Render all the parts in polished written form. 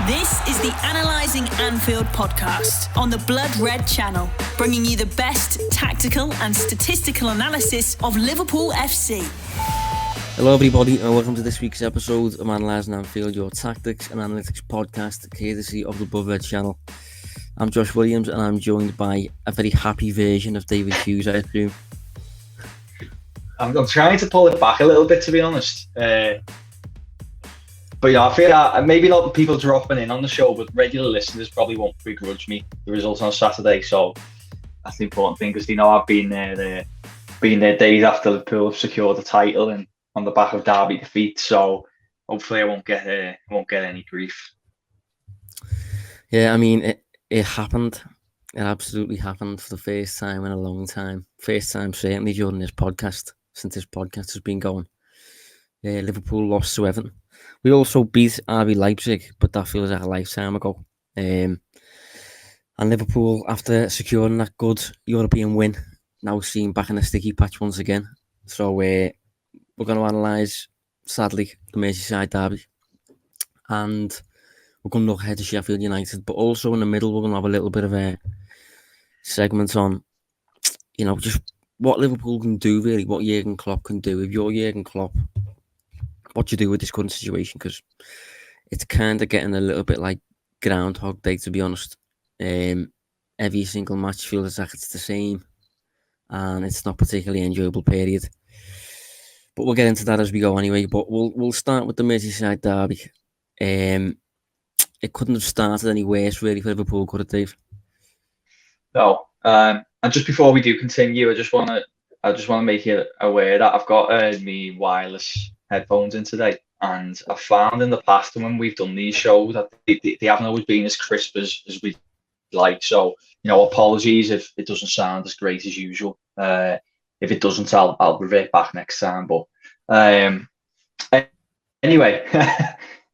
This is the Analysing Anfield podcast on the Blood Red channel, bringing you the best tactical and statistical analysis of Liverpool FC. Hello everybody and welcome to this week's episode of Analysing Anfield, your tactics and analytics podcast courtesy of the Blood Red channel. I'm Josh Williams and I'm joined by a very happy version of David Hughes, I assume. I'm trying to pull it back a little bit, to be honest. But yeah, I feel like maybe not the people dropping in on the show, but regular listeners probably won't begrudge me the results on Saturday. So that's the important thing, because I've been there days after Liverpool have secured the title and on the back of derby defeat. So hopefully I won't get any grief. Yeah, I mean it happened. It absolutely happened for the first time in a long time. First time certainly during this podcast, since this podcast has been going. Liverpool lost to Everton. We also beat RB Leipzig, but that feels like a lifetime ago. And Liverpool, after securing that good European win, now seen back in the sticky patch once again. So we're going to analyse, sadly, the Merseyside derby. And we're going to look ahead to Sheffield United. But also in the middle, we're going to have a little bit of a segment on, just what Liverpool can do, really, what Jurgen Klopp can do. If you're Jurgen Klopp, what you do with this current situation, because it's kind of getting a little bit like Groundhog Day, to be honest. Every single match feels like it's the same, and it's not particularly enjoyable period. But we'll get into that as we go anyway. But we'll start with the Merseyside derby. It couldn't have started any worse, really, for Liverpool, could it, Dave? No. And just before we do continue, I just want to make you aware that I've got me wireless headphones in today, and I've found in the past when we've done these shows that they haven't always been as crisp as we'd like. So apologies if it doesn't sound as great as usual. If it doesn't, I'll revert back next time. But anyway,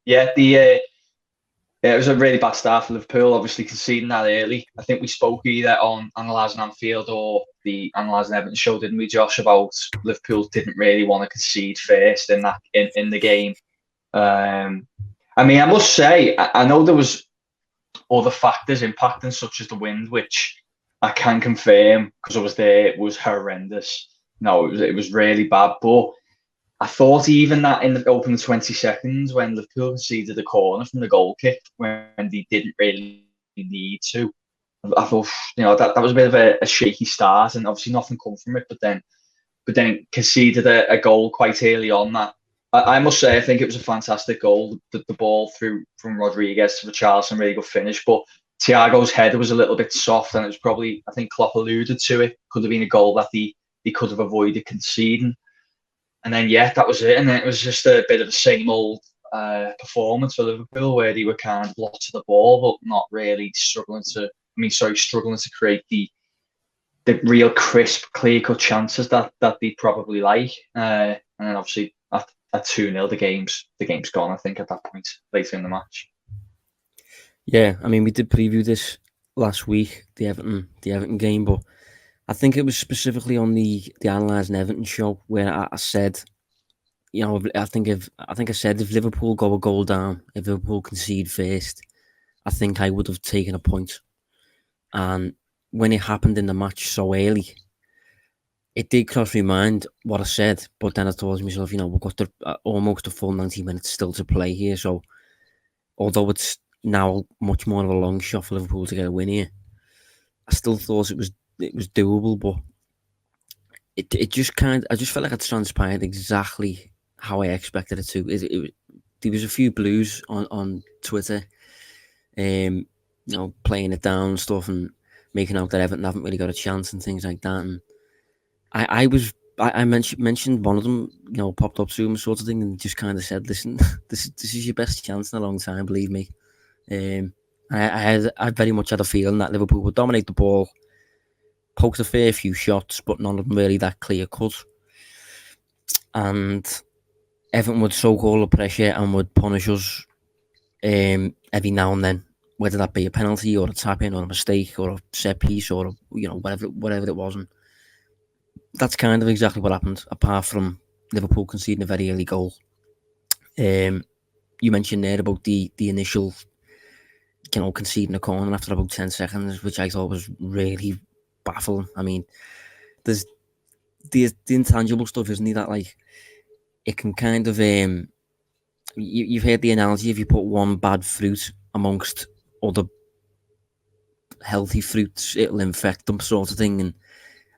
yeah, it was a really bad start for Liverpool, obviously conceding that early. I think we spoke either on Analysing Anfield or the Analysing Everton show, didn't we, Josh, about Liverpool didn't really want to concede first in the game. I mean, I must say, I know there was other factors impacting, such as the wind, which I can confirm because I was there. It was horrendous. No, it was really bad. But I thought even that in the opening 20 seconds, when Liverpool conceded the corner from the goal kick, when they didn't really need to, I thought, that was a bit of a shaky start, and obviously nothing come from it. But then conceded a goal quite early on. That I must say, I think it was a fantastic goal. The ball through from Rodriguez to Richarlison, really good finish. But Thiago's header was a little bit soft, and it was probably, I think Klopp alluded to it, could have been a goal that he could have avoided conceding. And then, that was it. And then it was just a bit of the same old performance for Liverpool, where they were kind of lots of the ball, but not really struggling to create the real crisp, clear-cut chances that they probably like. And then obviously at 2-0, the game's gone, I think, at that point, later in the match. Yeah, I mean, we did preview this last week, the Everton game, but I think it was specifically on the Analysing Everton show where I said, I think I said if Liverpool go a goal down, if Liverpool concede first, I think I would have taken a point. And when it happened in the match so early, it did cross my mind what I said, but then I told myself, we've got almost a full 90 minutes still to play here. So although it's now much more of a long shot for Liverpool to get a win here, I still thought it was doable, but it just I just felt like it transpired exactly how I expected it to. There was a few blues on Twitter, playing it down and stuff and making out that Everton haven't really got a chance and things like that. And I mentioned one of them, popped up to him sort of thing, and just kind of said, "Listen, this is your best chance in a long time, believe me." I very much had a feeling that Liverpool would dominate the ball, poked a fair few shots, but none of them really that clear cut. And Everton would soak all the pressure and would punish us every now and then, whether that be a penalty or a tap-in or a mistake or a set piece or whatever it was. And that's kind of exactly what happened, apart from Liverpool conceding a very early goal. You mentioned there about the initial conceding a corner after about 10 seconds, which I thought was really baffling. I mean, there's the intangible stuff, isn't it? That like it can kind of you've heard the analogy: if you put one bad fruit amongst other healthy fruits, it'll infect them, sort of thing. And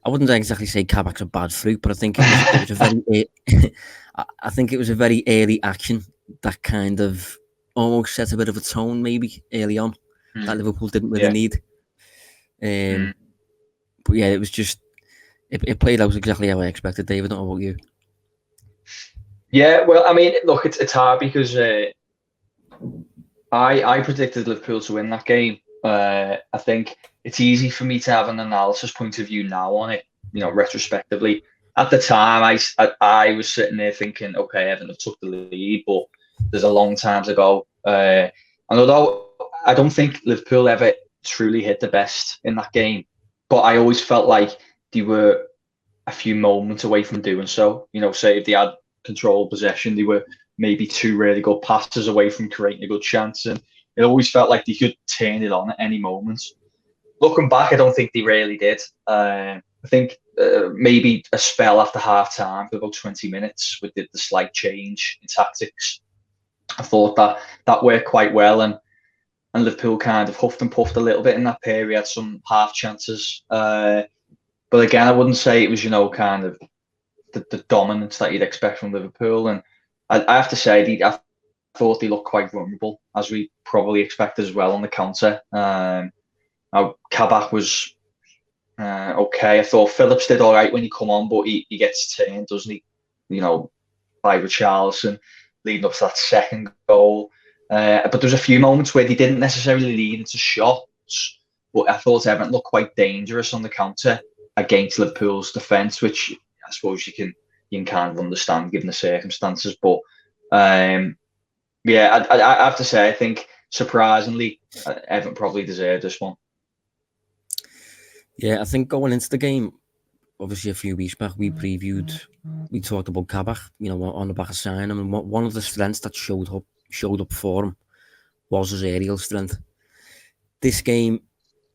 I wouldn't exactly say Kabak's a bad fruit, but I think it was a very I think it was a very early action that kind of almost set a bit of a tone, maybe early on, that Liverpool didn't really need. But yeah, it was just it played out exactly how I expected. David, I don't know about you. Yeah, well, I mean, look, it's hard because I predicted Liverpool to win that game. I think it's easy for me to have an analysis point of view now on it, retrospectively. At the time, I was sitting there thinking, okay, Everton took the lead, but there's a long time to go. And although I don't think Liverpool ever truly hit the best in that game, but I always felt like they were a few moments away from doing so. Say if they had control possession, they were maybe 2 really good passes away from creating a good chance, and it always felt like they could turn it on at any moment. Looking back, I don't think they really did. I think maybe a spell after half time for about 20 minutes with the slight change in tactics. I thought that worked quite well, and Liverpool kind of huffed and puffed a little bit in that period, had some half chances. But again, I wouldn't say it was, kind of the dominance that you'd expect from Liverpool. And I have to say, I thought they looked quite vulnerable, as we probably expected as well on the counter. Kabak was okay. I thought Phillips did all right when he come on, but he gets turned, doesn't he? By Richarlison, leading up to that second goal. But there's a few moments where they didn't necessarily lead into shots, but I thought Everton looked quite dangerous on the counter against Liverpool's defence, which I suppose you can kind of understand given the circumstances. But yeah, I have to say, I think surprisingly, Everton probably deserved this one. Yeah, I think going into the game, obviously a few weeks back, we talked about Kabak, on the back of signing him, and one of the strengths that showed up for him was his aerial strength. This game,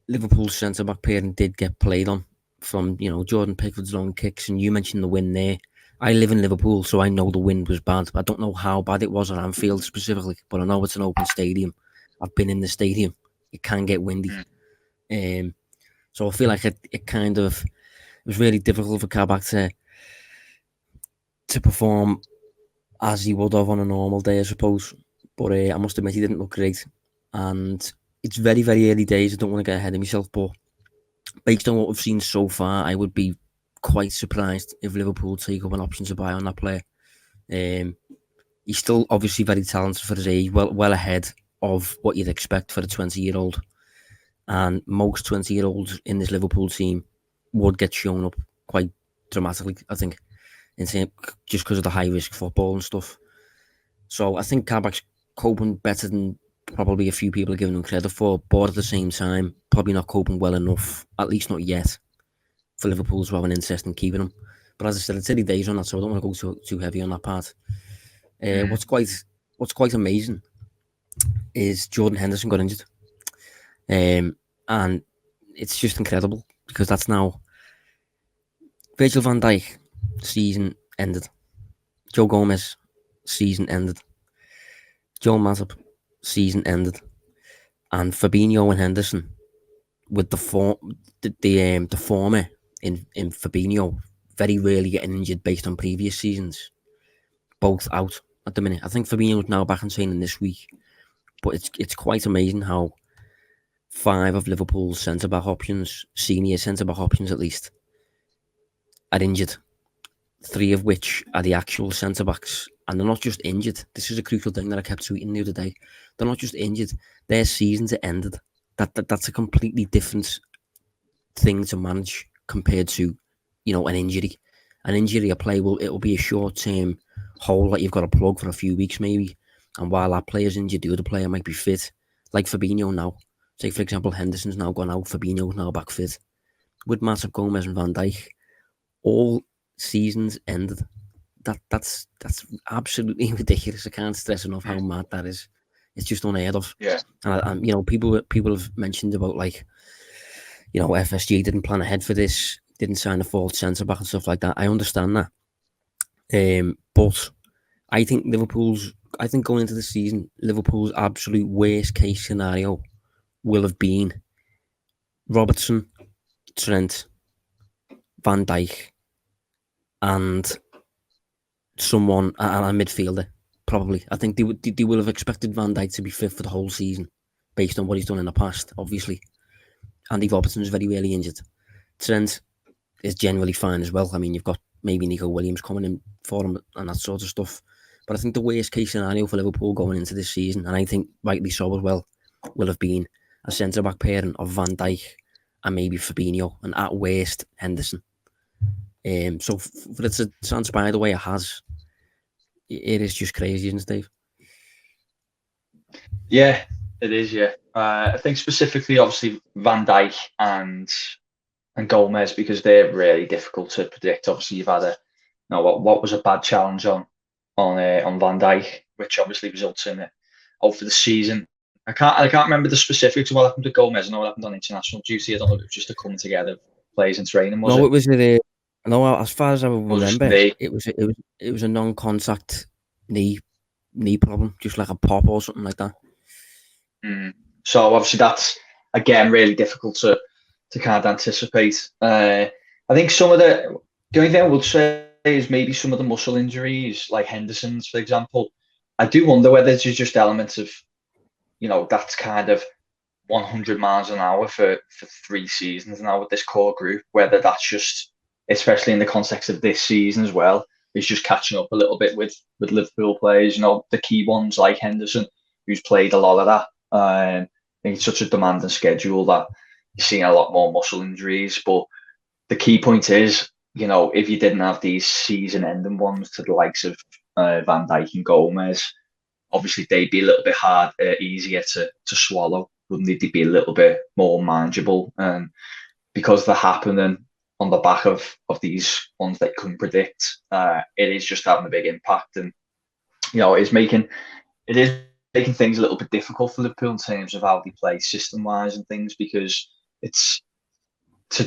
Liverpool's centre-back pairing did get played on from, Jordan Pickford's long kicks, and you mentioned the wind there. I live in Liverpool, so I know the wind was bad. I don't know how bad it was at Anfield specifically, but I know it's an open stadium. I've been in the stadium. It can get windy. So I feel like it was really difficult for Kabak to perform as he would have on a normal day, I suppose. But I must admit, he didn't look great. And it's very, very early days. I don't want to get ahead of myself, but based on what we've seen so far, I would be quite surprised if Liverpool take up an option to buy on that player. He's still obviously very talented for his age, well ahead of what you'd expect for a 20-year-old. And most 20-year-olds in this Liverpool team would get shown up quite dramatically, I think, just because of the high-risk football and stuff. So I think Kabak's coping better than probably a few people are giving him credit for, but at the same time, probably not coping well enough, at least not yet, for Liverpool to have an interest in keeping him. But as I said, it's early days on that, so I don't want to go too heavy on that part. What's quite amazing is Jordan Henderson got injured. And it's just incredible because that's now Virgil Van Dijk, season ended. Joe Gomez, season ended. Joe Matip, season ended. And Fabinho and Henderson, with the former in Fabinho, very rarely getting injured based on previous seasons, both out at the minute. I think Fabinho's now back in training this week, but it's quite amazing how 5 of Liverpool's centre-back options, senior centre-back options at least, are injured. 3 of which are the actual centre-backs. And they're not just injured. This is a crucial thing that I kept tweeting the other day. They're not just injured. Their seasons are ended. That's a completely different thing to manage compared to, an injury. An injury, it'll be a short-term hole that you've got to plug for a few weeks maybe. And while that player's injured, the other player might be fit. Like Fabinho now. Say, for example, Henderson's now gone out, Fabinho's now back fit. With Matip, Gomez and Van Dijk, all seasons ended. That's absolutely ridiculous. I can't stress enough how mad that is. It's just unheard of. Yeah. And you know, people have mentioned about, like, you know, FSG didn't plan ahead for this, didn't sign a fourth centre back and stuff like that. I understand that. But I think going into the season, Liverpool's absolute worst case scenario will have been Robertson, Trent, Van Dijk, and someone, and a midfielder, probably. I think they will have expected Van Dijk to be fit for the whole season, based on what he's done in the past, obviously. Andy Robertson's very rarely injured. Trent is generally fine as well. I mean, you've got maybe Nico Williams coming in for him and that sort of stuff. But I think the worst case scenario for Liverpool going into this season, and I think rightly so as well, will have been a centre-back pairing of Van Dijk and maybe Fabinho, and at worst, Henderson. So for it to transpire the way it has, it is just crazy, isn't it, Dave? Yeah, it is, yeah. I think specifically, obviously, Van Dijk and Gomez, because they're really difficult to predict. Obviously, you've had what was a bad challenge on Van Dijk, which obviously results in it out for the season. I can't remember the specifics of what happened to Gomez. I know what happened on international duty. I don't know if it was just a coming together of players in training. No, as far as I remember, it was a non-contact knee problem, just like a pop or something like that. So obviously that's, again, really difficult to kind of anticipate. I think the only thing I would say is maybe some of the muscle injuries, like Henderson's, for example. I do wonder whether there's just elements of, you know, that's kind of 100 miles an hour for 3 seasons now with this core group, whether that's just, especially in the context of this season as well, is just catching up a little bit with Liverpool players, you know, the key ones like Henderson, who's played a lot of that. I think it's such a demanding schedule that you're seeing a lot more muscle injuries. But the key point is, you know, if you didn't have these season-ending ones to the likes of Van Dijk and Gomez, obviously they'd be a little bit easier to swallow, wouldn't they? They'd be a little bit more manageable. And because they're happening on the back of these ones that you couldn't predict, it is just having a big impact. And, you know, it is making things a little bit difficult for Liverpool in terms of how they play system-wise and things, because it's to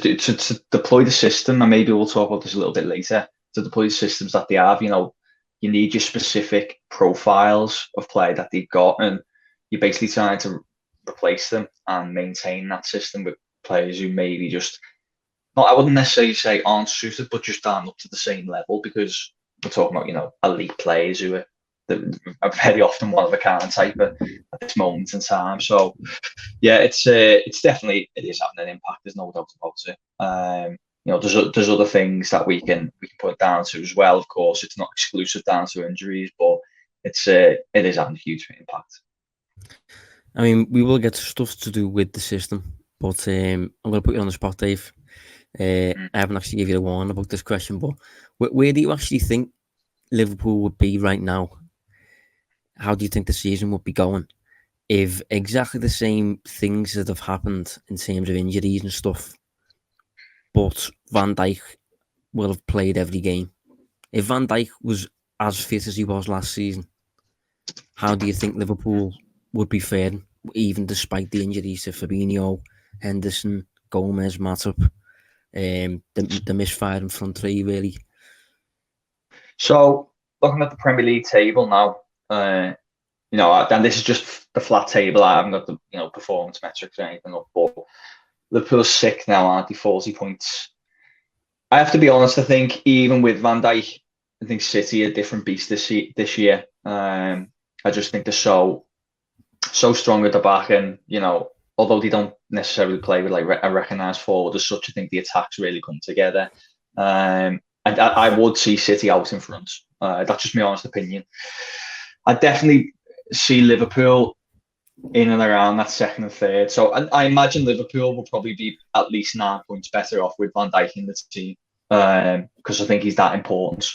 deploy the system, and maybe we'll talk about this a little bit later, to deploy the systems that they have, you know, you need your specific profiles of play that they've got, and you're basically trying to replace them and maintain that system with players who maybe just, I wouldn't necessarily say aren't suited, but just aren't up to the same level, because we're talking about, you know, elite players who are very often one of a kind type at this moment in time. So yeah, it's definitely, it is having an impact. There's no doubt about it. You know, there's other things that we can put down to as well. Of course, it's not exclusive down to injuries, but it is having a huge impact. I mean, we will get stuff to do with the system, but I'm going to put you on the spot, Dave. I haven't actually given you a warning about this question, but where do you actually think Liverpool would be right now? How do you think the season would be going if exactly the same things that have happened in terms of injuries and stuff, but Van Dijk will have played every game? If Van Dijk was as fit as he was last season, how do you think Liverpool would be faring, even despite the injuries to Fabinho, Henderson, Gomez, Matip, the misfire in front three, really? So, looking at the Premier League table now, you know, and this is just the flat table. I haven't got the, you know, performance metrics or anything up, but Liverpool's 6th now, aren't they? 40 points. I have to be honest, I think even with Van Dijk, I think City are a different beast this year. I just think they're so strong at the back, and, you know, although they don't necessarily play with like a recognised forward as such, I think the attacks really come together. And I would see City out in front. That's just my honest opinion. I definitely see Liverpool in and around that 2nd and 3rd. So I imagine Liverpool will probably be at least 9 points better off with Van Dijk in the team, because I think he's that important.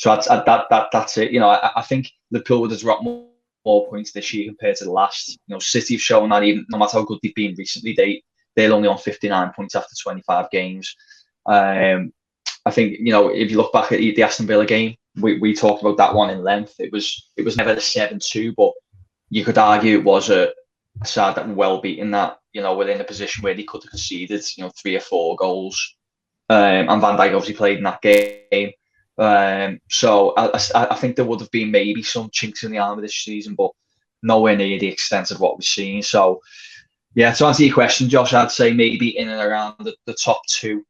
So that's it. You know, I think Liverpool would have dropped more points this year compared to the last. You know, City have shown that even no matter how good they've been recently, they're only on 59 points after 25 games. I think, you know, if you look back at the Aston Villa game, we talked about that one in length. It was never a 7-2, but you could argue it was a side that well beaten that, were in a position where they could have conceded, 3 or 4 goals. And Van Dijk obviously played in that game. So I think there would have been maybe some chinks in the armour this season, but nowhere near the extent of what we've seen. So, yeah, to answer your question, Josh, I'd say maybe in and around the top 2,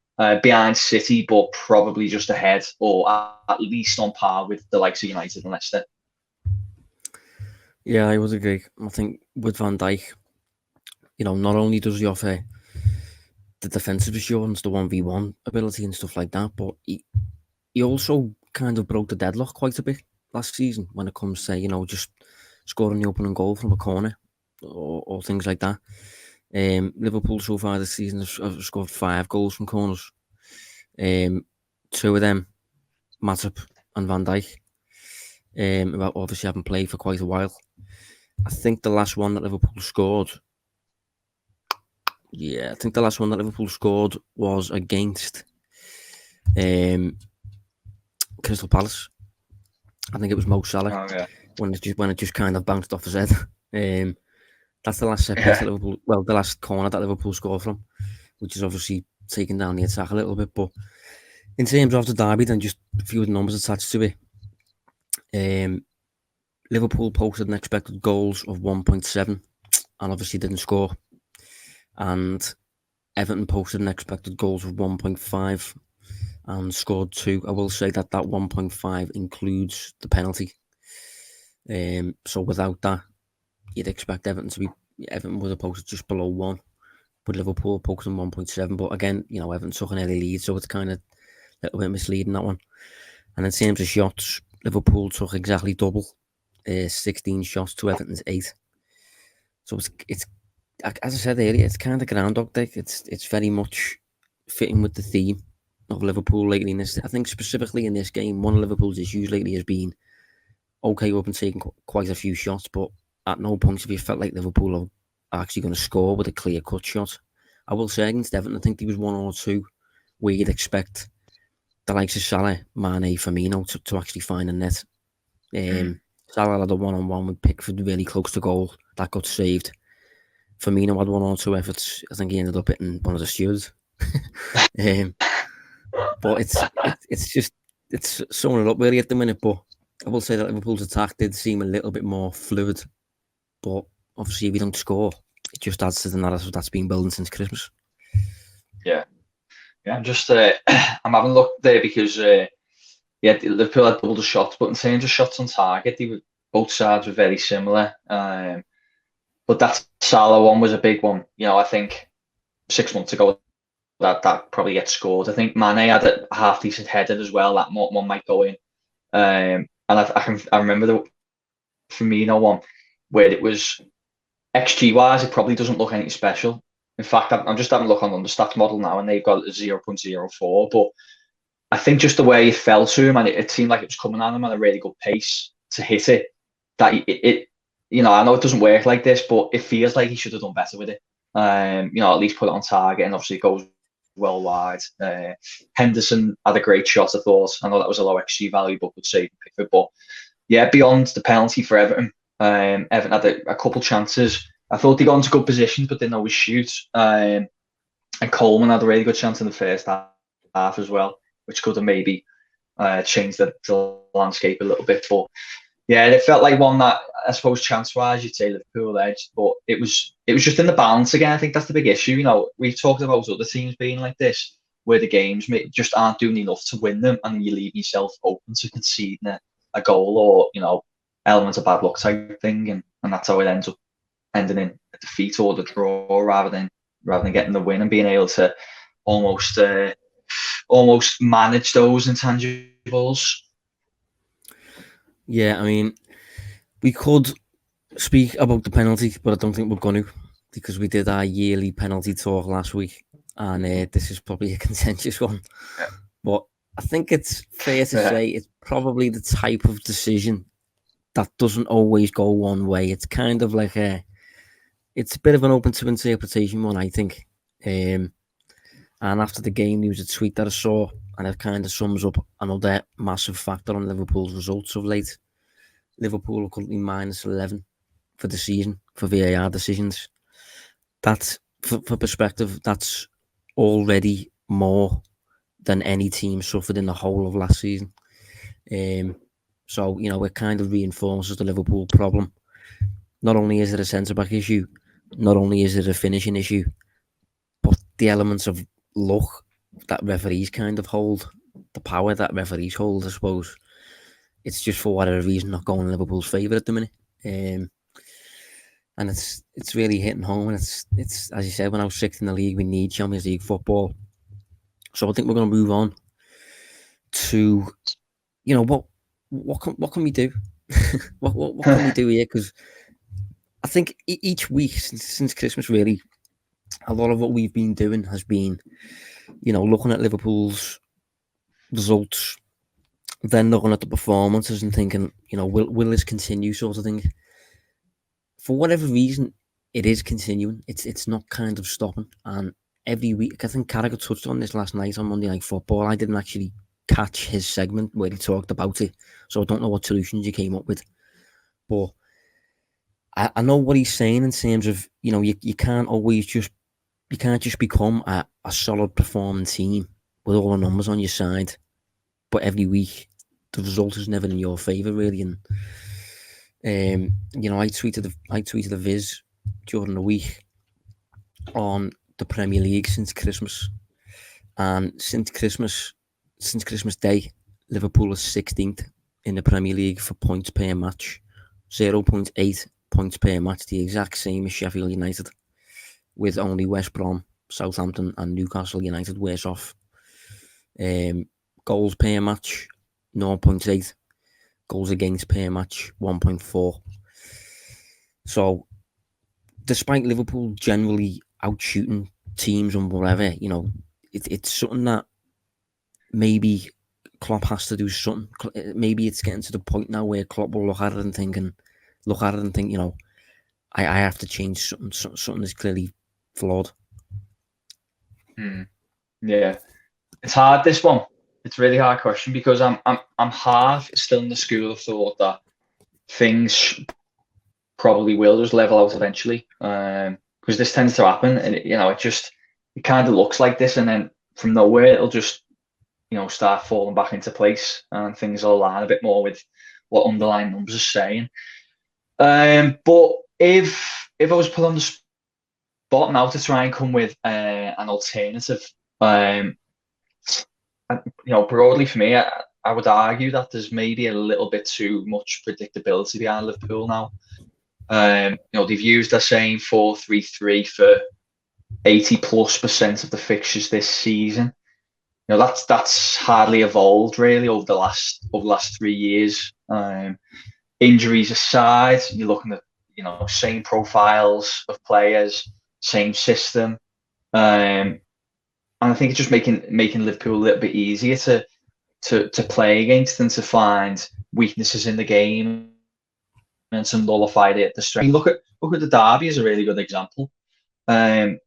behind City, but probably just ahead, or at least on par with the likes of United and Leicester. Yeah, I would agree. I think with Van Dijk, not only does he offer the defensive assurance, the 1v1 ability and stuff like that, but he also kind of broke the deadlock quite a bit last season when it comes to, just scoring the opening goal from a corner or things like that. Liverpool so far this season have scored 5 goals from corners. 2 of them, Matip and Van Dijk, who obviously haven't played for quite a while. I think the last one that Liverpool scored was against Crystal Palace. I think it was Mo Salah. Oh, yeah. when it just kind of bounced off his head. That's the last set piece that Liverpool, the last corner that Liverpool scored from, which is obviously taking down the attack a little bit. But in terms of the derby, then just a few of the numbers attached to it. Liverpool posted an expected goals of 1.7 and obviously didn't score. And Everton posted an expected goals of 1.5 and scored 2. I will say that 1.5 includes the penalty. So without that, you'd expect Everton would have posted just below 1, but Liverpool posted 1.7. But again, Everton took an early lead, so it's kind of a little bit misleading, that one. And in terms of shots, Liverpool took exactly double, 16 shots to Everton's 8. So it's as I said earlier, it's kind of Groundhog Day. It's very much fitting with the theme of Liverpool lately. I think specifically in this game, one of Liverpool's issues lately has been, okay, we've been taking quite a few shots, but at no point have you felt like Liverpool are actually going to score with a clear-cut shot. I will say against Everton, I think there was 1 or 2 where you'd expect the likes of Salah, Mane, Firmino to actually find a net. Salah had a 1-on-1 with Pickford really close to goal. That got saved. Firmino had 1 or 2 efforts. I think he ended up hitting one of the stewards. But it's sewing it up really at the minute. But I will say that Liverpool's attack did seem a little bit more fluid. But obviously, if we don't score, it just adds to the narrative that's been building since Christmas. Yeah. I'm just I'm having a look there because Liverpool had double the shots, but in terms of shots on target, both sides were very similar. But that Salah one was a big one. I think 6 months ago that probably gets scored. I think Mane had a half decent header as well. That one might go in. And I remember the Firmino one where it was XG wise, it probably doesn't look anything special. In fact, I'm just having a look on the stats model now, and they've got a 0.04. But I think just the way it fell to him, and it seemed like it was coming at him at a really good pace to hit it. That it I know it doesn't work like this, but it feels like he should have done better with it. At least put it on target, and obviously it goes well wide. Henderson had a great shot, I thought. I know that was a low XG value, but could save Pickford. But yeah, beyond the penalty for Everton, Everton had a couple chances. I thought they got into good positions, but didn't always shoot. And Coleman had a really good chance in the first half as well, which could have maybe changed the landscape a little bit. But yeah, it felt like one that, I suppose, chance-wise, you'd say Liverpool edge, but it was just in the balance again. I think that's the big issue. We've talked about other teams being like this, where the games just aren't doing enough to win them, and you leave yourself open to conceding a goal or elements of bad luck type thing, and that's how it ends up ending in a defeat or the draw rather than getting the win and being able to almost manage those intangibles. Yeah, I mean, we could speak about the penalty, but I don't think we're going to, because we did our yearly penalty talk last week, and this is probably a contentious one. Yeah. But I think it's fair to say it's probably the type of decision that doesn't always go one way. It's kind of like it's a bit of an open to interpretation one, I think. And after the game, there was a tweet that I saw, and it kind of sums up another massive factor on Liverpool's results of late. Liverpool are currently -11 for the season for VAR decisions. That's for perspective. That's already more than any team suffered in the whole of last season. So it kind of reinforces the Liverpool problem. Not only is it a centre back issue, not only is it a finishing issue, but the elements of luck that referees kind of hold, the power that referees hold, I suppose, it's just for whatever reason not going in Liverpool's favour at the minute. And it's really hitting home. And it's as you said, when I was sixth in the league, we need Champions League football. So I think we're going to move on to, what can we do? what can we do here? Because I think each week since Christmas, really, a lot of what we've been doing has been, looking at Liverpool's results, then looking at the performances and thinking, will this continue, sort of thing. For whatever reason, it is continuing. It's not kind of stopping. And every week, I think Carragher touched on this last night on Monday Night Football. I didn't actually catch his segment where he talked about it, so I don't know what solutions he came up with. But I know what he's saying in terms of, you can't always just, you can't just become a solid performing team with all the numbers on your side, but every week the result is never in your favour, really. And I tweeted a viz during the week on the Premier League since Christmas, and since Christmas Day, Liverpool is 16th in the Premier League for points per match, 0.8 points per match, the exact same as Sheffield United, with only West Brom, Southampton and Newcastle United worse off. Goals per match, 0.8. Goals against per match, 1.4. So, despite Liverpool generally outshooting teams and whatever, it's something that maybe Klopp has to do something. Maybe it's getting to the point now where Klopp will look at it and think, I have to change something. Something is clearly flawed. Yeah, it's hard, this one. It's a really hard question, because I'm half still in the school of thought that things probably will just level out eventually, because this tends to happen, and it kind of looks like this, and then from nowhere it'll just start falling back into place, and things will align a bit more with what underlying numbers are saying. But if I was put on the spot now to try and come with an alternative, broadly for me, I would argue that there's maybe a little bit too much predictability behind Liverpool now. They've used their same 4-3-3 for 80+% of the fixtures this season. That's hardly evolved really over the last 3 years. Injuries aside, you're looking at same profiles of players, same system, and I think it's just making Liverpool a little bit easier to play against and to find weaknesses in the game and to nullify the strength. Look at the derby as a really good example. Everton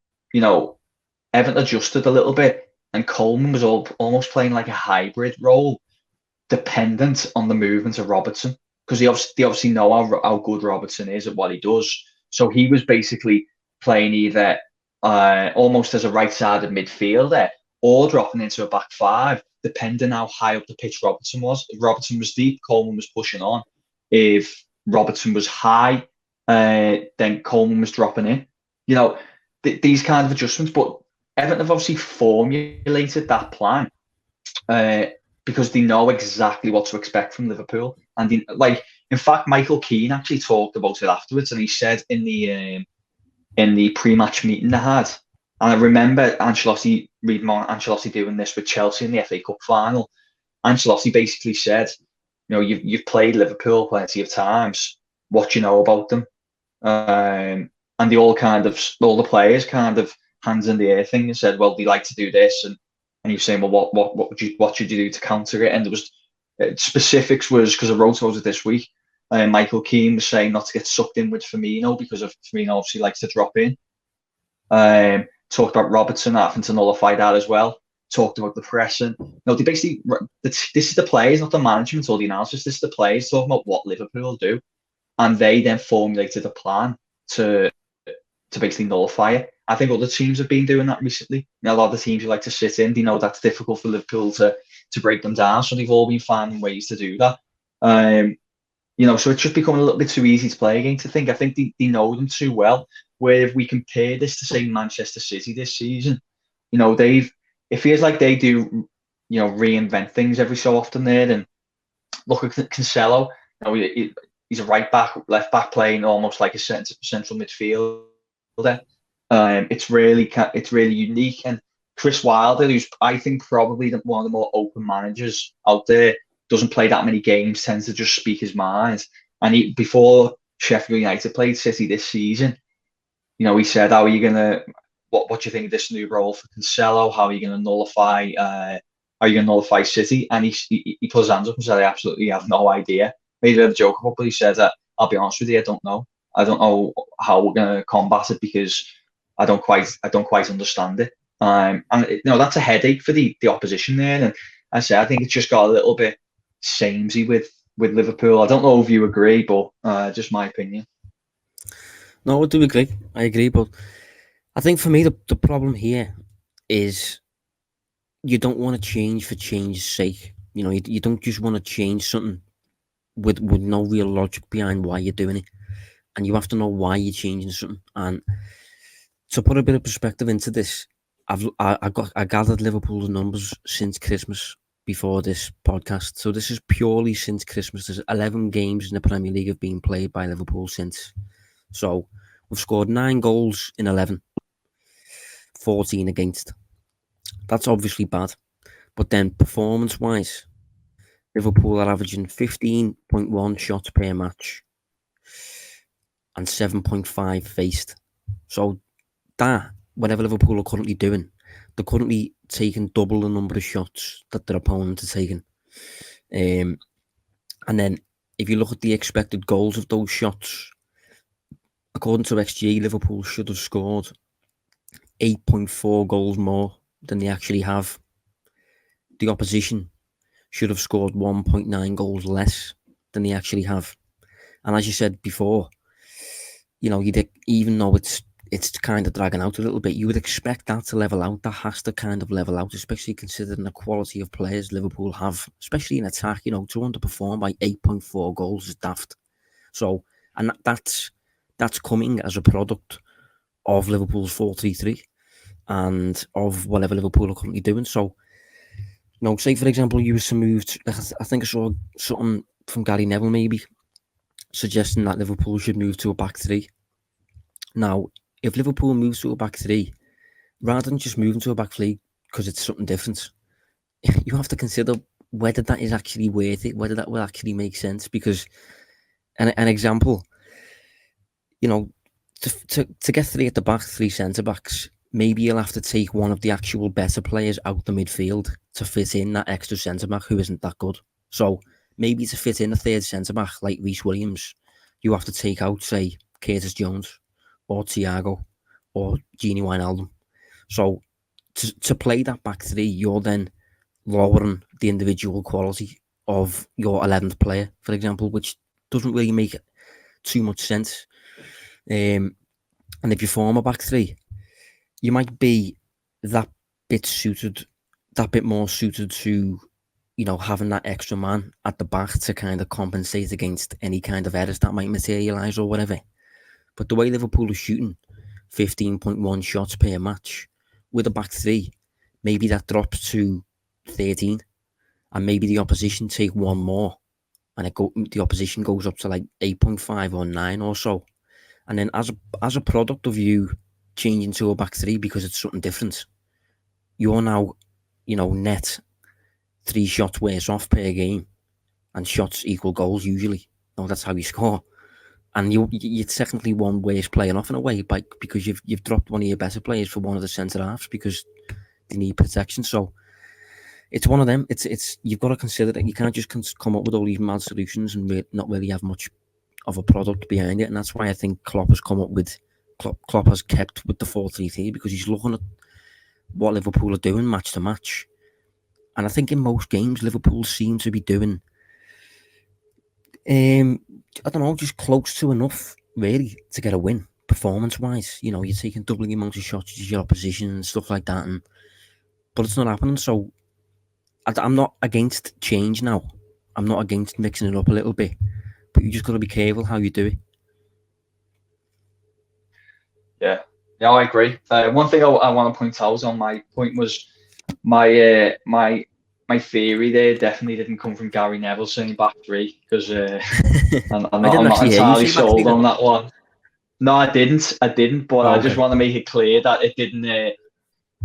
adjusted a little bit, and Coleman was almost playing like a hybrid role, dependent on the movement of Robertson, because they obviously know how good Robertson is at what he does. So he was basically playing either almost as a right-sided midfielder or dropping into a back five, depending how high up the pitch Robertson was. If Robertson was deep, Coleman was pushing on. If Robertson was high, then Coleman was dropping in. These kind of adjustments. But Everton have obviously formulated that plan because they know exactly what to expect from Liverpool. And in fact, Michael Keane actually talked about it afterwards, and he said in the pre-match meeting they had, and I remember reading on Ancelotti doing this with Chelsea in the FA Cup final. Ancelotti basically said, you've played Liverpool plenty of times. What do you know about them? And all the players kind of hands in the air thing and said, well, they like to do this, and he was saying, well, what should you do to counter it? And there was specifics was, because I wrote about it this week. Michael Keane was saying not to get sucked in with Firmino, because Firmino obviously likes to drop in. Talked about Robertson having to nullify that as well. Talked about the pressing. They basically, this is the players, not the management or the analysis. This is the players talking about what Liverpool do. and they then formulated a plan to basically nullify it. I think other teams have been doing that recently. A lot of the teams who like to sit in, they know that's difficult for Liverpool to break them down, so they've all been finding ways to do that. So it's just becoming a little bit too easy to play against. I think they know them too well. Where if we compare this to say Manchester City this season, it feels like they do, reinvent things every so often there. And look at Cancelo. He's a right back, left back playing almost like a central midfielder. It's really unique. And Chris Wilder, who's I think probably one of the more open managers out there, doesn't play that many games, tends to just speak his mind. And before Sheffield United played City this season, he said, "How are you gonna? What do you think of this new role for Cancelo? How are you gonna nullify? Are you gonna nullify City?" And he put his hands up and said, "I absolutely have no idea." Made a bit of a joke about it, but he said that, "I'll be honest with you, I don't know. I don't know how we're gonna combat it because I don't quite understand it." And that's a headache for the opposition there. And I think it's just got a little bit samey with Liverpool. I don't know if you agree, but just my opinion. No, I do agree. I agree, but I think for me the problem here is you don't want to change for change's sake. You don't just want to change something with no real logic behind why you're doing it, and you have to know why you're changing something. And to put a bit of perspective into this, I gathered Liverpool's numbers since Christmas before this podcast. So this is purely since Christmas. There's 11 games in the Premier League have been played by Liverpool since. So we've scored 9 goals in 11, 14 against. That's obviously bad. But then performance-wise, Liverpool are averaging 15.1 shots per match and 7.5 faced. So that, whatever Liverpool are currently doing, they're currently taking double the number of shots that their opponents are taking. And then if you look at the expected goals of those shots, according to XG, Liverpool should have scored 8.4 goals more than they actually have. The opposition should have scored 1.9 goals less than they actually have. And as you said before, even though it's kind of dragging out a little bit, you would expect that to level out. That has to kind of level out, especially considering the quality of players Liverpool have, especially in attack. To underperform by 8.4 goals is daft. So, and that's coming as a product of Liverpool's 4-3-3 and of whatever Liverpool are currently doing. So, say for example, you were to move to, I think I saw something from Gary Neville maybe suggesting that Liverpool should move to a back three. Now, if Liverpool moves to a back three, rather than just moving to a back three because it's something different, you have to consider whether that is actually worth it, whether that will actually make sense. Because an example, to get 3 at the back, 3 centre backs, maybe you'll have to take one of the actual better players out the midfield to fit in that extra centre back who isn't that good. So maybe to fit in a third centre back like Reece Williams, you have to take out, say, Curtis Jones or Thiago or Gini Wijnaldum. So to play that back three, you're then lowering the individual quality of your 11th player, for example, which doesn't really make too much sense. And if you form a back three, you might be that bit more suited to, having that extra man at the back to kind of compensate against any kind of errors that might materialise or whatever. But the way Liverpool is shooting 15.1 shots per match with a back three, maybe that drops to 13, and maybe the opposition take one more, and the opposition goes up to like 8.5 or 9 or so. And then as a product of you changing to a back three because it's something different, you're now, net 3 shots worse off per game, and shots equal goals usually. That's how you score. And you're technically one worse player off in a way, because you've dropped one of your better players for one of the centre halves because they need protection. So it's one of them. It's you've got to consider that you can't just come up with all these mad solutions and not really have much of a product behind it. And that's why I think Klopp has kept with the 4-3-3, because he's looking at what Liverpool are doing match to match. And I think in most games Liverpool seem to be doing I don't know, just close to enough, really, to get a win, performance-wise. You know, you're taking doubling the amount of shots as your opposition and stuff like that, but it's not happening, so I'm not against change now. I'm not against mixing it up a little bit, but you just got to be careful how you do it. Yeah, I agree. One thing I want to point out on my point was my theory there definitely didn't come from Gary Neville saying back three, because I'm not entirely sold on that one. No, I didn't, but I just want to make it clear that it didn't.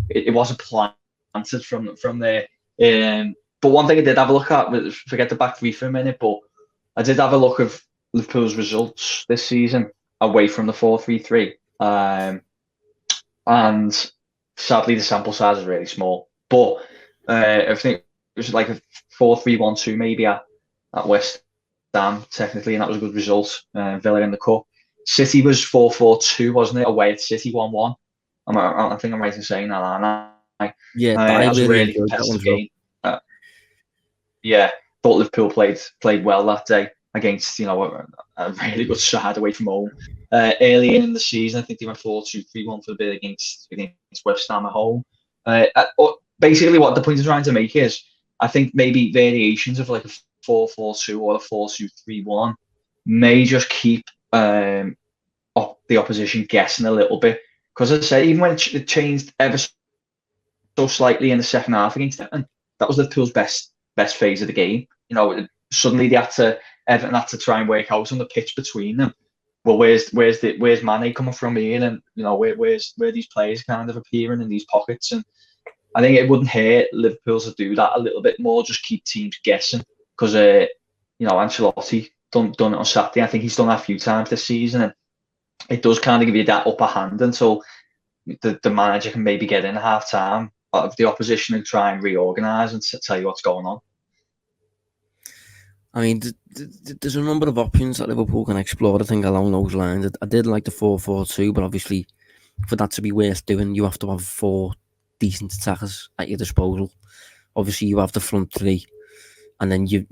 It wasn't planted from there. But one thing I did have a look at, forget the back three for a minute, but I did have a look of Liverpool's results this season away from the 4-3-3. And sadly, the sample size is really small. But I think it was like a 4-3-1-2 maybe at West Ham, technically, and that was a good result. Villa in the cup. City was 4-4-2, wasn't it? Away at City 1-1. I think I'm right in saying that, aren't I? Yeah, that was a really competitive game. Thought Liverpool played well that day against, you know, a really good side away from home. Early in the season, I think they went 4-2-3-1 for a bit against West Ham at home. Basically, what the point I'm trying to make is, I think maybe variations of like a 4-4-2 or a 4-2-3-1 may just keep the opposition guessing a little bit. Because as I say, even when it changed ever so slightly in the second half against Everton, that was Liverpool's best phase of the game. You know, suddenly Everton had to try and work out on the pitch between them. Well, where's Mane coming from here, and you know where these players kind of appearing in these pockets, and I think it wouldn't hurt Liverpool to do that a little bit more, just keep teams guessing, because you know, Ancelotti done it on Saturday. I think he's done that a few times this season, and it does kind of give you that upper hand until the manager can maybe get in at half time of the opposition and try and reorganise and tell you what's going on. I mean, there's a number of options that Liverpool can explore, I think, along those lines. I did like the 4-4-2, but obviously, for that to be worth doing, you have to have 4 decent attackers at your disposal. Obviously, you have the front 3, and then you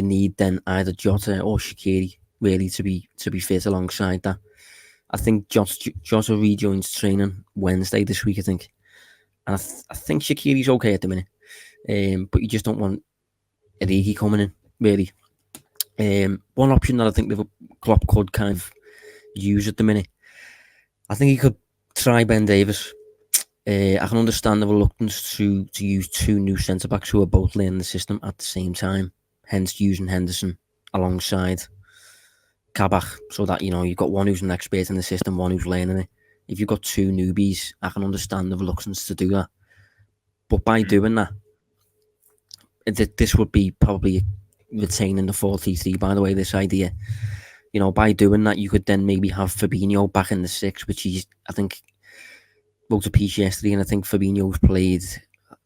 need then either Jota or Shaqiri really to be fit alongside that. I think Jota rejoins training Wednesday this week, I think. And I think Shaqiri's okay at the minute. But you just don't want Origi coming in, really. One option that I think Klopp could kind of use at the minute, I think he could try Ben Davies. I can understand the reluctance to use 2 new centre-backs who are both learning the system at the same time, hence using Henderson alongside Kabak, so that, you know, you've got one who's an expert in the system, one who's learning it. If you've got 2 newbies, I can understand the reluctance to do that. But by doing that, this would be probably retaining the 4-3-3, by the way, this idea. You know, by doing that, you could then maybe have Fabinho back in the 6, which I think, wrote a piece yesterday, and I think Fabinho's played,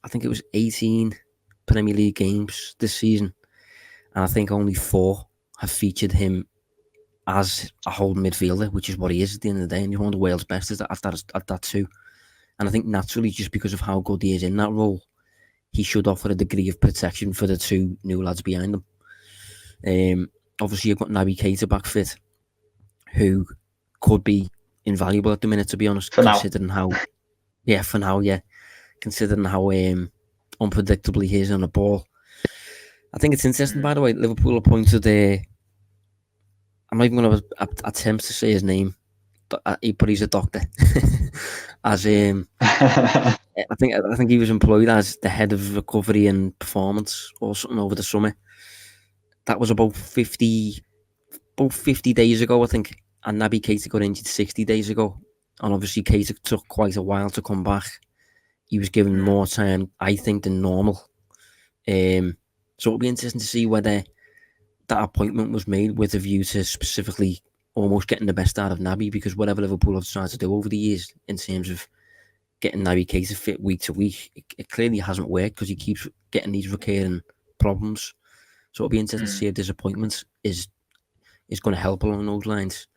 I think it was 18 Premier League games this season, and I think only 4 have featured him as a holding midfielder, which is what he is at the end of the day, and he's one of the world's best at that too. And I think naturally, just because of how good he is in that role, he should offer a degree of protection for the 2 new lads behind him. Obviously, you've got Naby Keita back fit, who could be invaluable at the minute, to be honest, considering how unpredictably he is on the ball. I think it's interesting, by the way, Liverpool appointed I'm not even going to attempt to say his name, but he's a doctor. As I think he was employed as the head of recovery and performance or something over the summer. That was about 50 days ago, I think. And Naby Keita got injured 60 days ago. And obviously Keita took quite a while to come back. He was given more time, I think, than normal. So it'll be interesting to see whether that appointment was made with a view to specifically almost getting the best out of Naby, because whatever Liverpool have tried to do over the years in terms of getting Naby Keita fit week to week, it clearly hasn't worked, because he keeps getting these recurring problems. So it'll be interesting to see if this appointment is going to help along those lines.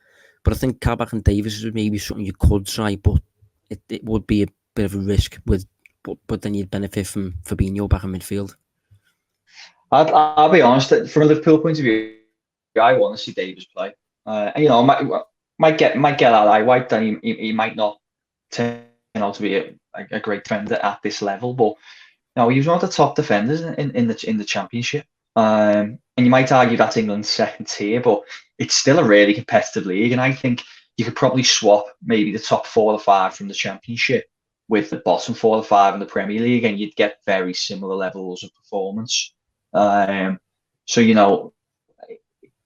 But I think Kabak and Davies is maybe something you could try, but it would be a bit of a risk, but then you'd benefit from Fabinho back in midfield. I'll be honest, from a Liverpool point of view, I want to see Davies play. Might get that eye wiped, and he might not turn out to be a great defender at this level. But no, he was one of the top defenders in the Championship. And you might argue that's England's second tier, but it's still a really competitive league. And I think you could probably swap maybe the top 4 or 5 from the Championship with the bottom 4 or 5 in the Premier League, and you'd get very similar levels of performance. So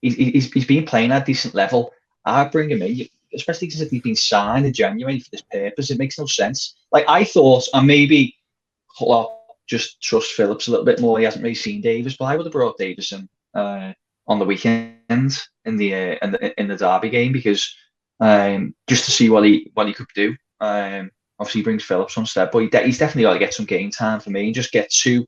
he's been playing at a decent level. I'd bring him in, especially because if he's been signed in January for this purpose, it makes no sense. Like I thought, and maybe Klopp just trusts Phillips a little bit more. He hasn't really seen Davies, but I would have brought Davies in on the weekend in the Derby game because just to see what he could do. Obviously, he brings Phillips on step, but he's definitely got to get some game time for me and just get two.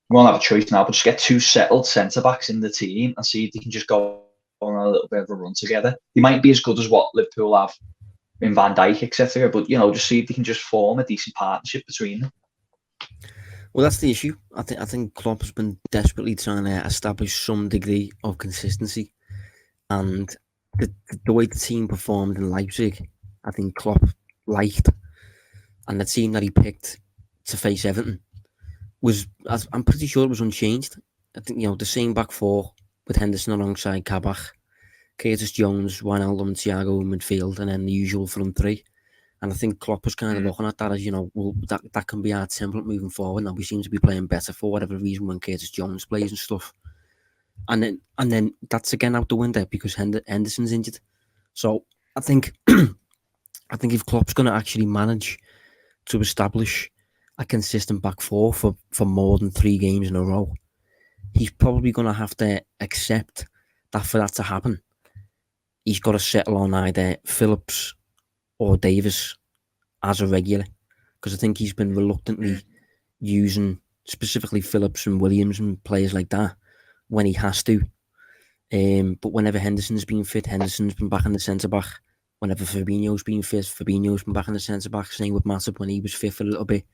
We won't have a choice now, but just get 2 settled centre backs in the team and see if they can just go on a little bit of a run together. They might be as good as what Liverpool have in Van Dijk, etc. But just see if they can just form a decent partnership between them. Well, that's the issue. I think Klopp has been desperately trying to establish some degree of consistency, and the way the team performed in Leipzig, I think Klopp liked, and the team that he picked to face Everton I'm pretty sure it was unchanged. I think the same back 4 with Henderson alongside Kabak, Curtis Jones, Wijnaldum, Thiago in midfield, and then the usual front 3. And I think Klopp was kind of looking at that as, that can be our template moving forward. Now we seem to be playing better for whatever reason when Curtis Jones plays and stuff. And then that's again out the window because Henderson's injured. So I think if Klopp's going to actually manage to establish a consistent back 4 for more than 3 games in a row, he's probably going to have to accept that for that to happen, he's got to settle on either Phillips or Davies as a regular, because I think he's been reluctantly using specifically Phillips and Williams and players like that when he has to. But whenever Henderson's been fit, Henderson's been back in the centre back. Whenever Fabinho's been fit, Fabinho's been back in the centre back. Same with Matip when he was fit for a little bit.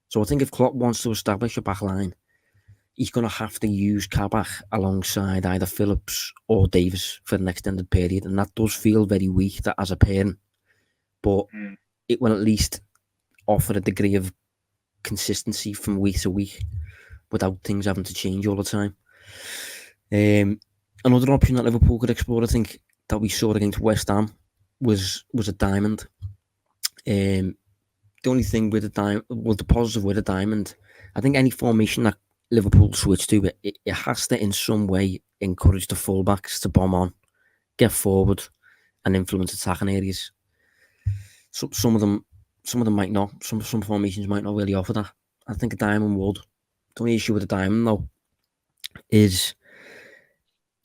So I think if Klopp wants to establish a back line, he's going to have to use Kabak alongside either Phillips or Davies for an extended period. And that does feel very weak as a pairing. But it will at least offer a degree of consistency from week to week without things having to change all the time. Another option that Liverpool could explore, I think, that we saw against West Ham was a diamond. The only thing with the positive with a diamond, I think any formation that Liverpool switch to, it has to in some way encourage the fullbacks to bomb on, get forward, and influence attacking areas. So some of them might not. Some formations might not really offer that. I think a diamond would. The only issue with a diamond though is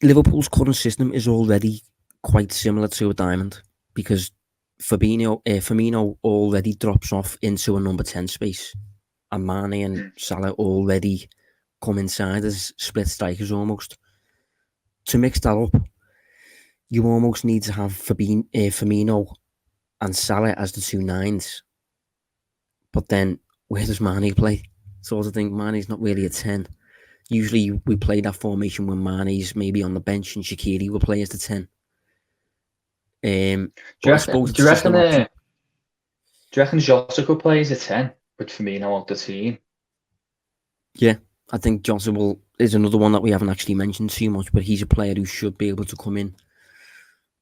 Liverpool's current system is already quite similar to a diamond because Firmino already drops off into a number 10 space, and Mane and Salah already come inside as split strikers almost. To mix that up, you almost need to have Firmino and Salah as the 2 9s. But then, where does Mane play? Sort of thing. Mane's not really a 10. Usually, we play that formation when Mane's maybe on the bench and Shaqiri will play as the 10. Do you reckon Jota could play as a 10 with Firmino on the team? Yeah, I think Jota is another one that we haven't actually mentioned too much, but he's a player who should be able to come in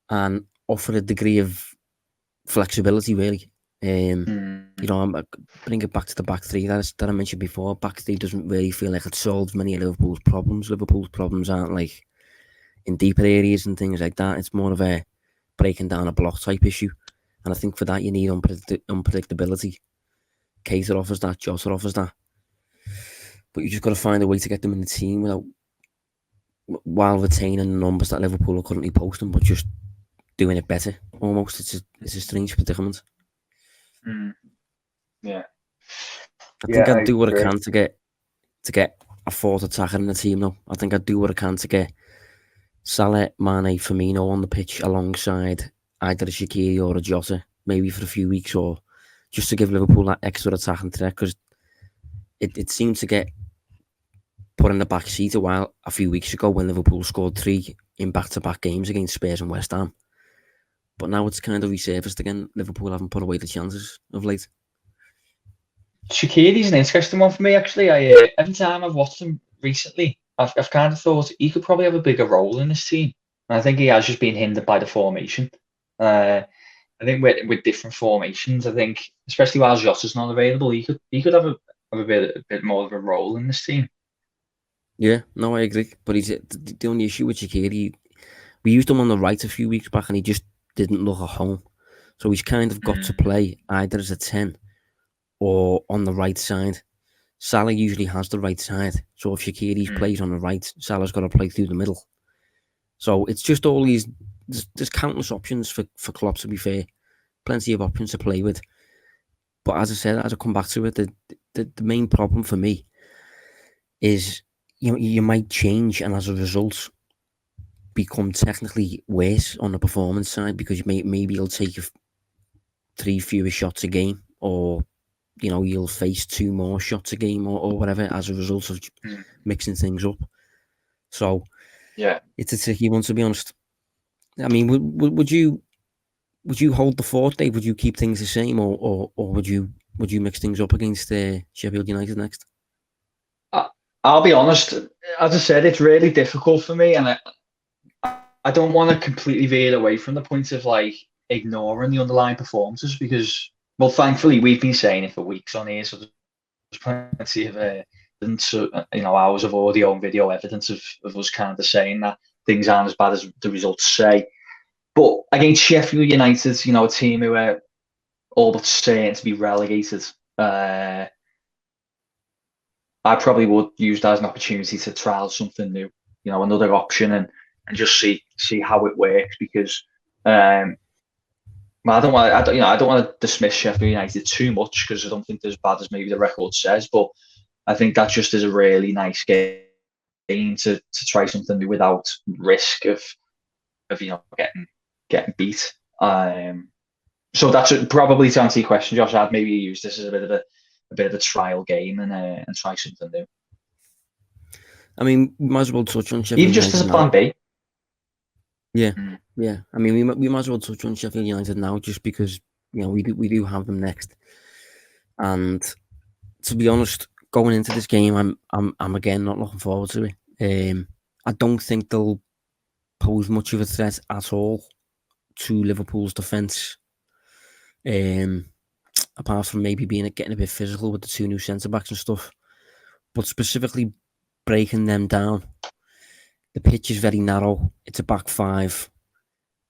and offer a degree of flexibility, really. Bring it back to the back 3 that I mentioned before. Back 3 doesn't really feel like it solves many of Liverpool's problems. Liverpool's problems aren't like in deeper areas and things like that. It's more of a breaking down a block type issue, and I think for that you need unpredictability. Keita offers that, Jota offers that, but you just got to find a way to get them in the team while retaining the numbers that Liverpool are currently posting, but just doing it better. Almost, it's a strange predicament. Yeah, I think I'd do what I can to get a 4th attacker in the team. Though I think I'd do what I can to get Salah, Mane, Firmino on the pitch alongside either a Shaqiri or a Jota, maybe for a few weeks, or just to give Liverpool that extra attacking threat, because it seemed to get put in the back seat a few weeks ago when Liverpool scored 3 in back-to-back games against Spurs and West Ham. But now it's kind of resurfaced again. Liverpool haven't put away the chances of late. Shaqiri's an interesting one for me, actually. Every time I've watched him recently, I've kind of thought he could probably have a bigger role in this team. And I think he has just been hindered by the formation. I think with different formations, I think, especially while Jota's not available, he could have a bit more of a role in this team. Yeah, no, I agree. But he's the only issue with Shaqiri. We used him on the right a few weeks back, and he just didn't look at home. So he's kind of got to play either as a 10 or on the right side. Salah usually has the right side. So if Shaqiri plays on the right, Salah's got to play through the middle. So it's just all these... There's countless options for Klopp, to be fair. Plenty of options to play with. But as I said, as I come back to it, the main problem for me is you might change, and as a result, become technically worse on the performance side, because maybe you'll take 3 fewer shots a game, or you'll face 2 more shots a game, or whatever, as a result of mixing things up. So yeah, it's a tricky one, to be honest. I mean, would you hold the fort, Dave? Would you keep things the same, or would you mix things up against Sheffield United next? I'll be honest. As I said, it's really difficult for me, and I don't want to completely veer away from the point of ignoring the underlying performances, because, well, thankfully we've been saying it for weeks on here, so there's plenty of evidence, hours of audio and video evidence of us kind of saying that things aren't as bad as the results say. But against Sheffield United, a team who are all but certain to be relegated, I probably would use that as an opportunity to trial something new, another option, and just see how it works. Because I don't want to dismiss Sheffield United too much, because I don't think they're as bad as maybe the record says. But I think that just is a really nice game to try something new without risk of getting beat. So that's probably, to answer your question, Josh. I'd maybe use this as a bit of a trial game and try something new. I mean, we might as well touch on Sheffield Even just United as a plan B. Yeah, yeah. I mean, we might as well touch on Sheffield United now, just because we do have them next. And to be honest, going into this game, I'm again not looking forward to it. I don't think they'll pose much of a threat at all to Liverpool's defence. Apart from maybe getting a bit physical with the 2 new centre backs and stuff, but specifically breaking them down. The pitch is very narrow. It's a back 5.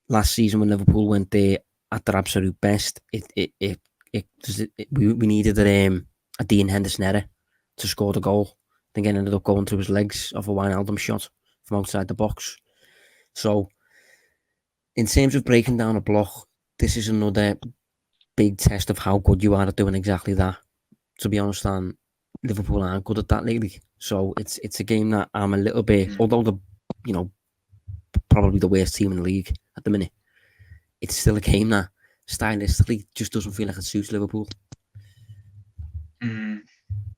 Last season, when Liverpool went there at their absolute best, we needed a Dean Henderson error to score the goal. I think it ended up going through his legs off a Wijnaldum shot from outside the box. So, in terms of breaking down a block, this is another big test of how good you are at doing exactly that. To be honest, Liverpool aren't good at that lately. So it's a game that I'm a little bit, although probably the worst team in the league at the minute, it's still a game that stylistically just doesn't feel like it suits Liverpool.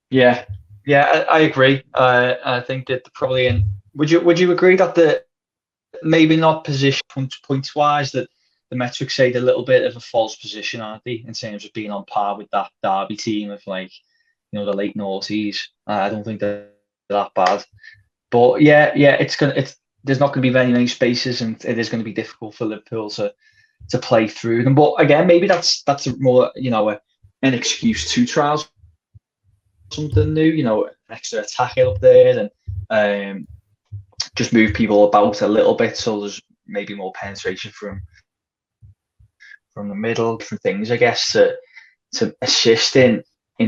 Yeah, I agree. I think that probably would you agree that the maybe not position points wise, that the metrics say they're a little bit of a false position, aren't they, in terms of being on par with that Derby team of the late noughties. I don't think they're that bad. But yeah, there's not going to be very many spaces, and it is going to be difficult for Liverpool to play through them. But again, maybe that's more an excuse to trial something new. An extra attacker up there, and just move people about a little bit, so there's maybe more penetration from the middle, different things, I guess, to assist in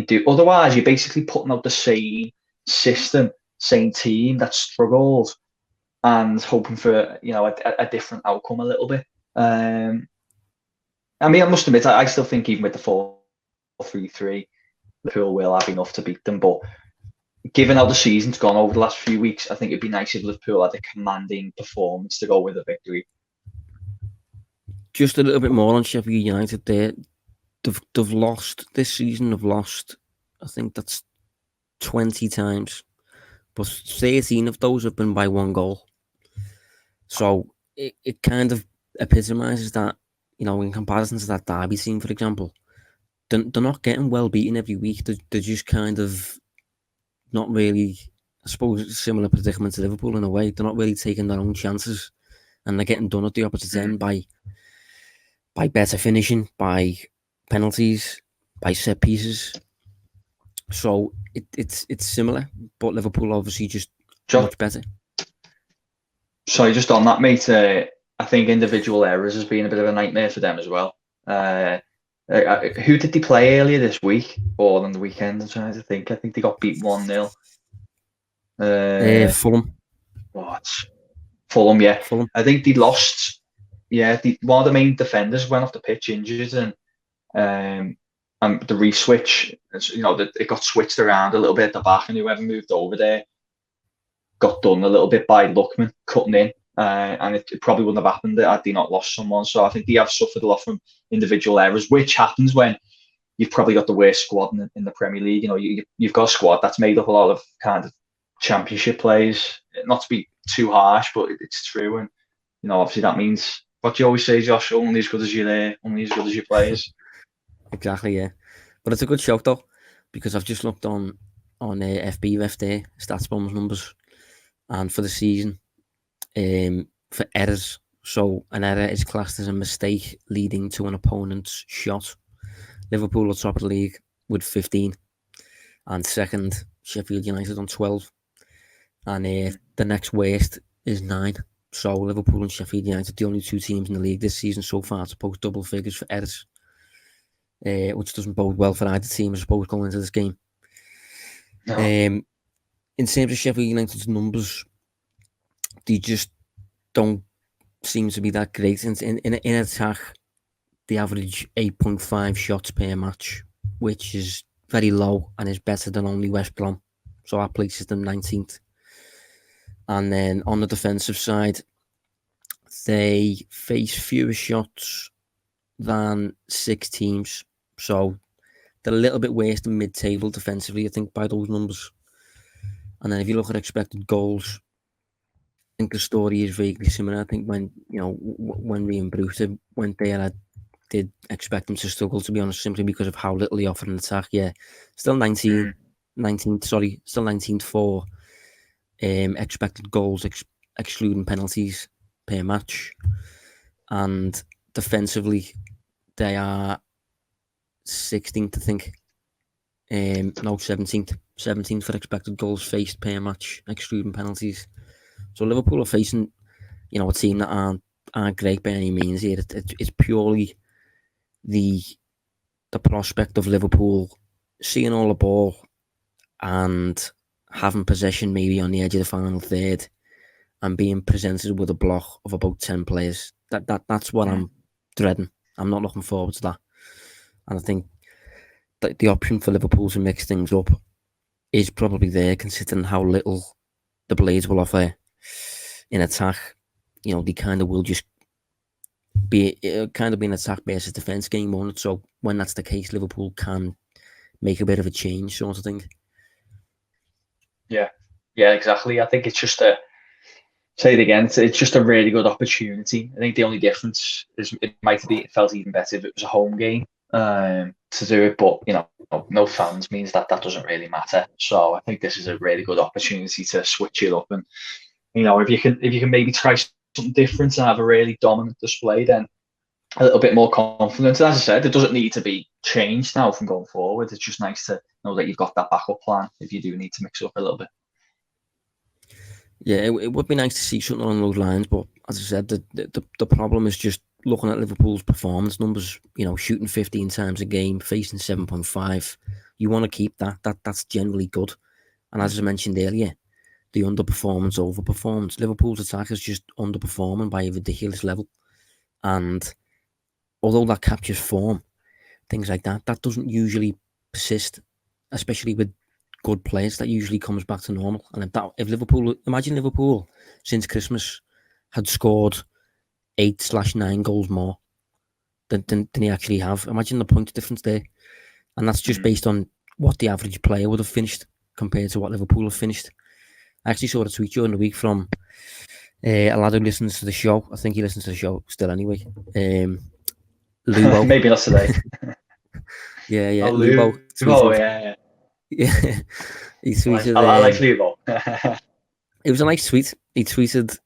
do. Otherwise, you're basically putting out the same system, same team that struggles, and hoping for a different outcome a little bit. I mean, I must admit, I still think even with the 4-3-3, Liverpool will have enough to beat them. But given how the season's gone over the last few weeks, I think it'd be nice if Liverpool had a commanding performance to go with a victory. Just a little bit more on Sheffield United there. They've lost this season. They've lost, I think that's 20 times, but 13 of those have been by 1 goal. So it kind of epitomises that, in comparison to that Derby team, for example. They're not getting well beaten every week. They're just kind of not really, I suppose, similar predicament to Liverpool in a way. They're not really taking their own chances, and they're getting done at the opposite end by better finishing, by penalties, by set pieces. So it's similar, but Liverpool obviously just much better. Sorry, just on that, mate. I think individual errors has been a bit of a nightmare for them as well. Who did they play earlier this week or on the weekend? I'm trying to think. I think they got beat 1-0. Fulham. What? Fulham, yeah. Fulham. I think they lost. Yeah, one of the main defenders went off the pitch injured, and the re-switch, it got switched around a little bit at the back, and whoever moved over there got done a little bit by Lookman cutting in, and it probably wouldn't have happened had they not lost someone. So I think they have suffered a lot from individual errors, which happens when you've probably got the worst squad in the Premier League. You've got a squad that's made up a lot of kind of championship players. Not to be too harsh, but it's true, and obviously that means what you always say, Josh: only as good as you're there, only as good as your players. Exactly, yeah. But it's a good shout though, because I've just looked on FB there, StatsBomb's numbers, and for the season, for errors. So an error is classed as a mistake leading to an opponent's shot. Liverpool are top of the league with 15, and second Sheffield United on 12, and the next worst is 9. So Liverpool and Sheffield United, the only two teams in the league this season so far to post double figures for errors, which doesn't bode well for either team, I suppose, going into this game. No. In terms of Sheffield United's numbers, they just don't seem to be that great. In attack, they average 8.5 shots per match, which is very low and is better than only West Brom. So that places them 19th. And then on the defensive side, they face fewer shots than 6 teams. So they're a little bit worse than mid-table defensively, I think, by those numbers. And then if you look at expected goals, I think the story is vaguely similar. I think when Ryan Bruce went there, I did expect them to struggle, to be honest, simply because of how little they offer in attack. Yeah, still 19th for expected goals, excluding penalties per match. And defensively, they are 16th, I think. No, 17th. 17th for expected goals faced per match, excluding penalties. So Liverpool are facing, a team that aren't great by any means here. It's purely the prospect of Liverpool seeing all the ball and having possession maybe on the edge of the final third and being presented with a block of about 10 players. That's what I'm dreading. I'm not looking forward to that. And I think that the option for Liverpool to mix things up is probably there, considering how little the Blades will offer in attack. They kind of will just be an attack versus defence game, won't it? So when that's the case, Liverpool can make a bit of a change, sort of thing. Yeah, exactly. I think it's just say it again. It's just a really good opportunity. I think the only difference is it might have felt even better if it was a home game to do it, but no fans means that doesn't really matter. So I think this is a really good opportunity to switch it up, and if you can maybe try something different and have a really dominant display, then a little bit more confidence. As I said, it doesn't need to be changed now from going forward. It's just nice to know that you've got that backup plan if you do need to mix it up a little bit. Yeah, it would be nice to see something along those lines, but as I said, the problem is just looking at Liverpool's performance numbers. Shooting 15 times a game, facing 7.5. You want to keep that. That's generally good. And as I mentioned earlier, the underperformance, overperformance. Liverpool's attack is just underperforming by a ridiculous level. And although that captures form, things like that doesn't usually persist, especially with good players. That usually comes back to normal. And imagine Liverpool since Christmas had scored 8/9 goals more than they actually have. Imagine the point difference there. And that's just based on what the average player would have finished compared to what Liverpool have finished. I actually saw a tweet during the week from A lad who listens to the show. I think he listens to the show still anyway. Lubo. Maybe not today. yeah, Oh, Lubo. Lubo, yeah. Yeah, he tweeted. I like Lubo. It was a nice tweet. He tweeted,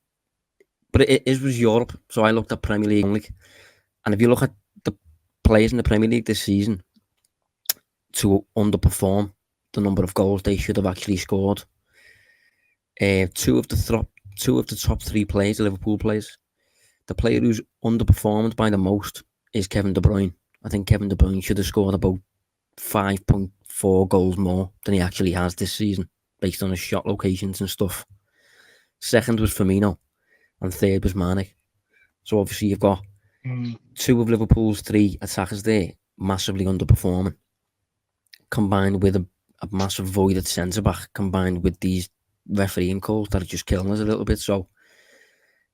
but it was Europe, so I looked at Premier League only. And if you look at the players in the Premier League this season to underperform the number of goals they should have actually scored, two of the top three players, the Liverpool players, the player who's underperformed by the most is Kevin De Bruyne. I think Kevin De Bruyne should have scored about 5.4 goals more than he actually has this season, based on his shot locations and stuff. Second was Firmino, and third was Mane. So obviously you've got two of Liverpool's three attackers there massively underperforming, combined with a massive void at centre-back, combined with these refereeing calls that are just killing us a little bit. So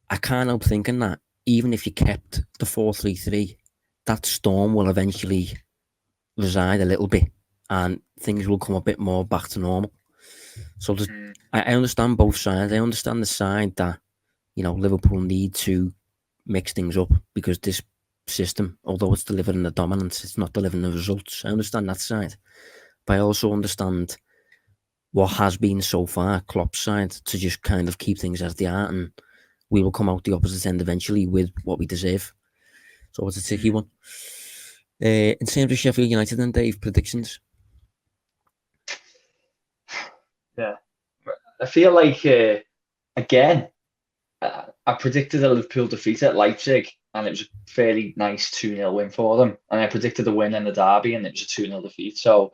I can't help thinking that even if you kept the 4-3-3, that storm will eventually reside a little bit and things will come a bit more back to normal. So I understand both sides. I understand the side that, Liverpool need to mix things up because this system, although it's delivering the dominance, it's not delivering the results. I understand that side. But I also understand what has been so far Klopp's side to just kind of keep things as they are, and we will come out the opposite end eventually with what we deserve. So it's a tricky one. In terms of Sheffield United then, Dave, predictions? Yeah. I feel like, again, I predicted a Liverpool defeat at Leipzig, and it was a fairly nice 2-0 win for them. And I predicted a win in the derby, and it was a 2-0 defeat. So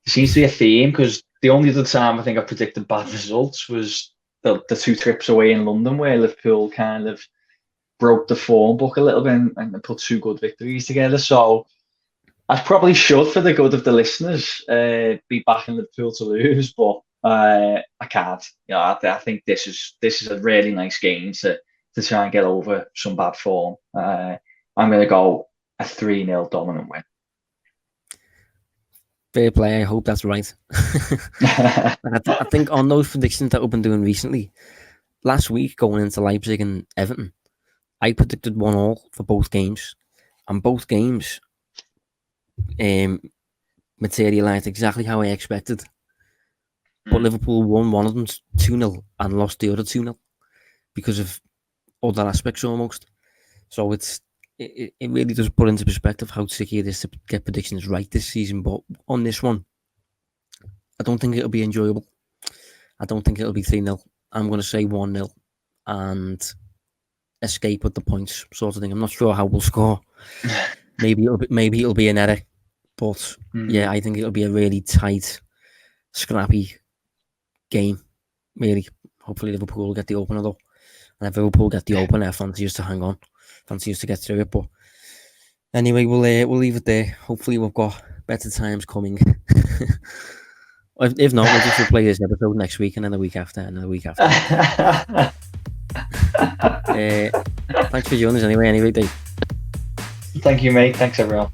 there seems to be a theme, because the only other time I think I predicted bad results was the two trips away in London, where Liverpool kind of broke the form book a little bit and put two good victories together. So I probably should, for the good of the listeners, be backing Liverpool to lose, but I can't. I think this is a really nice game to try and get over some bad form. I'm going to go a 3-0 dominant win. Fair play. I hope that's right. I think on those predictions that we've been doing recently, last week going into Leipzig and Everton, I predicted 1-1 for both games, and both games materialised exactly how I expected. But Liverpool won one of them 2-0 and lost the other 2-0 because of other aspects almost. So it really does put into perspective how tricky it is to get predictions right this season. But on this one, I don't think it'll be enjoyable. I don't think it'll be 3-0. I'm going to say 1-0 and escape with the points, sort of thing. I'm not sure how we'll score. Maybe it'll be an error. But yeah, I think it'll be a really tight, scrappy game. Really. Hopefully Liverpool will get the opener though. And if Liverpool get the opener, I fancy us to hang on. Fancy us to get through it. But anyway, we'll leave it there. Hopefully we've got better times coming. If not, we'll just replay this episode next week and then the week after and then the week after. Thanks for joining us anyway, Dave. Thank you, mate. Thanks, everyone.